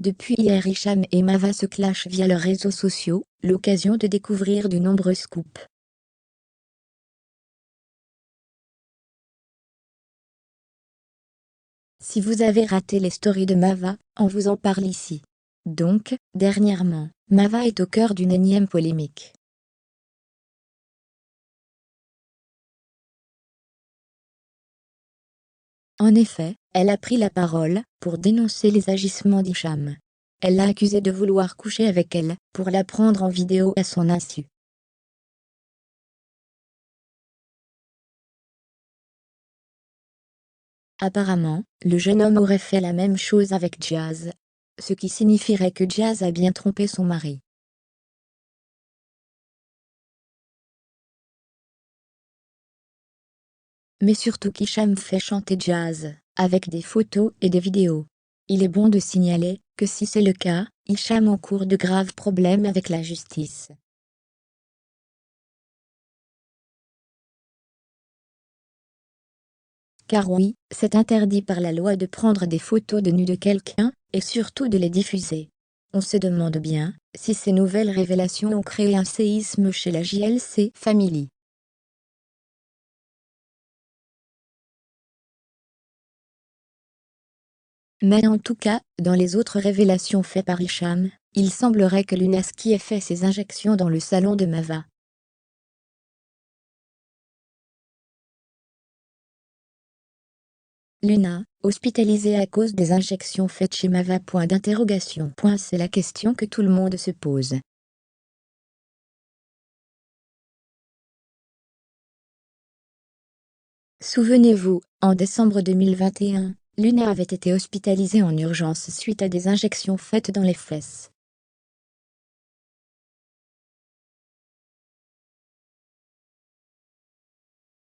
Depuis hier, Hicham et Mava se clashent via leurs réseaux sociaux, l'occasion de découvrir de nombreux scoops. Si vous avez raté les stories de Mava, on vous en parle ici. Donc, dernièrement, Mava est au cœur d'une énième polémique. En effet, elle a pris la parole pour dénoncer les agissements d'Hicham. Elle l'a accusé de vouloir coucher avec elle pour la prendre en vidéo à son insu. Apparemment, le jeune homme aurait fait la même chose avec Jazz, ce qui signifierait que Jazz a bien trompé son mari. Mais surtout qu'Hicham fait chanter Jazz, avec des photos et des vidéos. Il est bon de signaler que si c'est le cas, Hicham encourt de graves problèmes avec la justice. Car oui, c'est interdit par la loi de prendre des photos de nu de quelqu'un, et surtout de les diffuser. On se demande bien si ces nouvelles révélations ont créé un séisme chez la JLC Family. Mais en tout cas, dans les autres révélations faites par Hicham, il semblerait que Lunaski ait fait ses injections dans le salon de Mava. Luna, hospitalisée à cause des injections faites chez Mava. C'est la question que tout le monde se pose. Souvenez-vous, en décembre 2021, Luna avait été hospitalisée en urgence suite à des injections faites dans les fesses.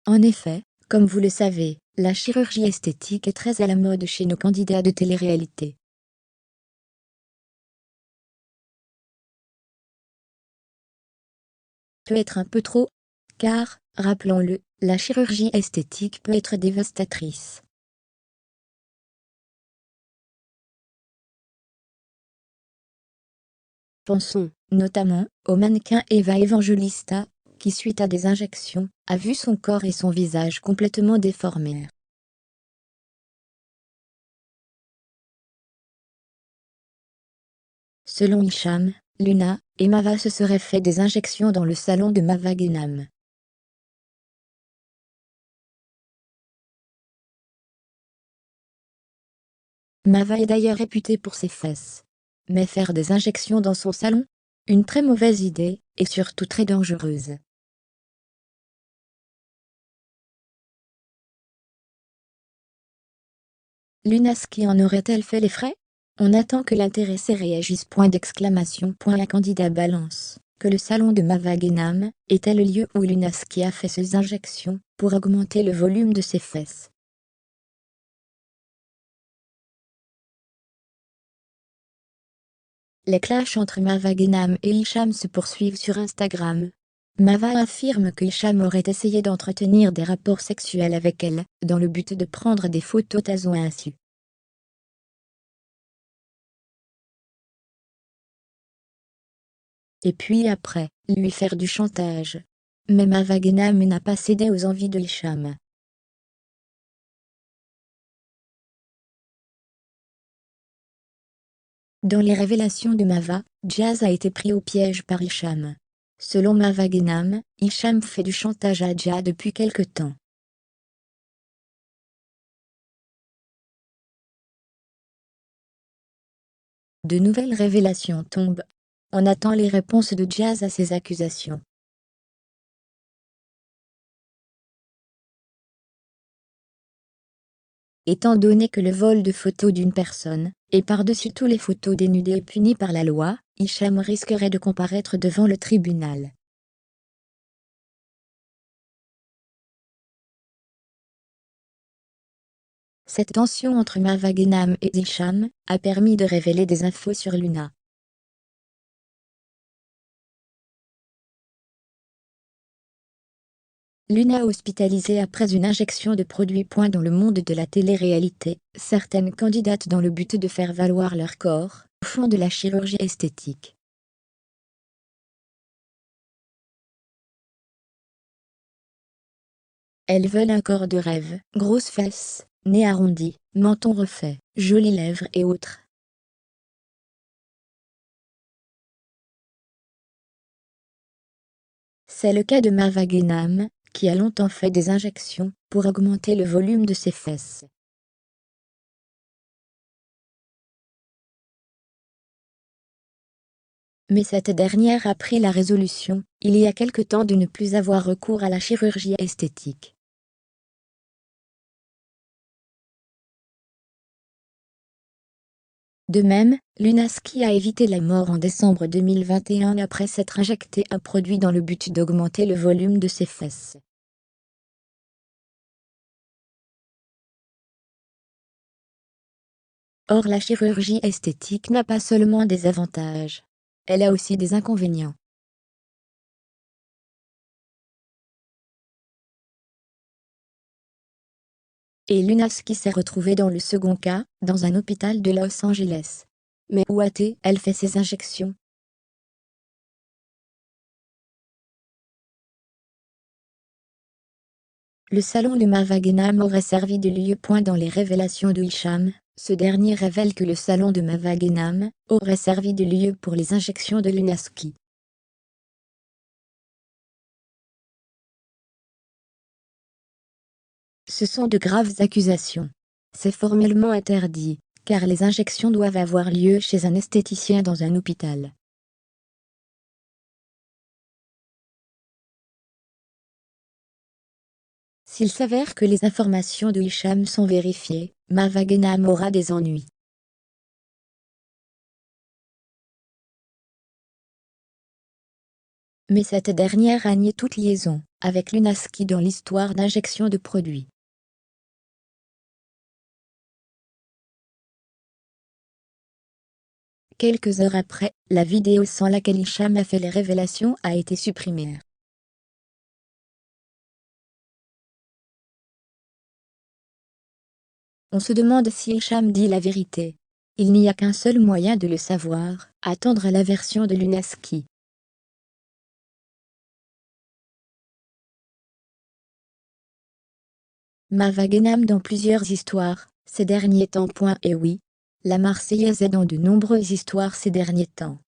En effet, comme vous le savez, la chirurgie esthétique est très à la mode chez nos candidats de télé-réalité. Peut être un peu trop, car, rappelons-le, la chirurgie esthétique peut être dévastatrice. Pensons, notamment, au mannequin Eva Evangelista, qui suite à des injections, a vu son corps et son visage complètement déformés. Selon Hicham, Luna et Mava se seraient fait des injections dans le salon de Mava Genam. Mava est d'ailleurs réputée pour ses fesses. Mais faire des injections dans son salon? Une très mauvaise idée, et surtout très dangereuse. Lunaski en aurait-elle fait les frais? On attend que l'intéressé réagisse. Un candidat balance que le salon de Mava Genam était le lieu où Lunaski a fait ses injections pour augmenter le volume de ses fesses. Les clashs entre Mava Genam et Hicham se poursuivent sur Instagram. Mava affirme que Hicham aurait essayé d'entretenir des rapports sexuels avec elle, dans le but de prendre des photos à son insu. Et puis après, lui faire du chantage. Mais Mava Genam n'a pas cédé aux envies de Hicham. Dans les révélations de Mava, Jazz a été pris au piège par Hicham. Selon Mava Genam, Hicham fait du chantage à Jazz depuis quelque temps. De nouvelles révélations tombent. On attend les réponses de Jazz à ces accusations. Étant donné que le vol de photos d'une personne, et par-dessus tout les photos dénudées est puni par la loi, Hicham risquerait de comparaître devant le tribunal. Cette tension entre Mava Genam et Hicham a permis de révéler des infos sur Luna. Luna hospitalisée après une injection de produits. Dans le monde de la télé-réalité, certaines candidates dans le but de faire valoir leur corps, fond de la chirurgie esthétique. Elles veulent un corps de rêve, grosses fesses, nez arrondi, menton refait, jolies lèvres et autres. C'est le cas de Marva Guénam, qui a longtemps fait des injections pour augmenter le volume de ses fesses. Mais cette dernière a pris la résolution, il y a quelque temps, de ne plus avoir recours à la chirurgie esthétique. De même, Lunaski a évité la mort en décembre 2021 après s'être injecté un produit dans le but d'augmenter le volume de ses fesses. Or, la chirurgie esthétique n'a pas seulement des avantages, elle a aussi des inconvénients. Et Lunaski s'est retrouvée dans le second cas, dans un hôpital de Los Angeles. Mais où a-t-elle fait ses injections? Le salon de Marva Guénam aurait servi de lieu. Dans les révélations de Hicham, ce dernier révèle que le salon de Marva Guénam aurait servi de lieu pour les injections de Lunaski. Ce sont de graves accusations. C'est formellement interdit, car les injections doivent avoir lieu chez un esthéticien dans un hôpital. S'il s'avère que les informations de Hicham sont vérifiées, Marva Guénam aura des ennuis. Mais cette dernière a nié toute liaison avec Lunaski dans l'histoire d'injection de produits. Quelques heures après, la vidéo sans laquelle Hicham a fait les révélations a été supprimée. On se demande si Hicham dit la vérité. Il n'y a qu'un seul moyen de le savoir, attendre la version de Lunaski. Marva Guénam dans plusieurs histoires, ces derniers temps. Et oui, la Marseillaise est dans de nombreuses histoires ces derniers temps.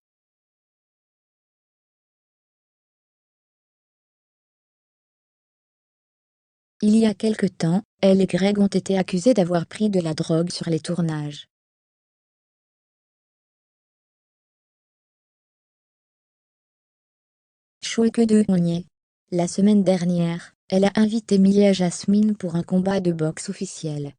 Il y a quelque temps, elle et Greg ont été accusés d'avoir pris de la drogue sur les tournages. Chouette de Honnier. La semaine dernière, elle a invité Mia Jasmine pour un combat de boxe officiel.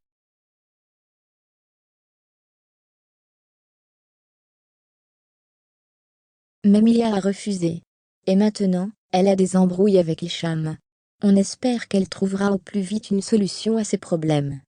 Mais Mia a refusé. Et maintenant, elle a des embrouilles avec Hicham. On espère qu'elle trouvera au plus vite une solution à ses problèmes.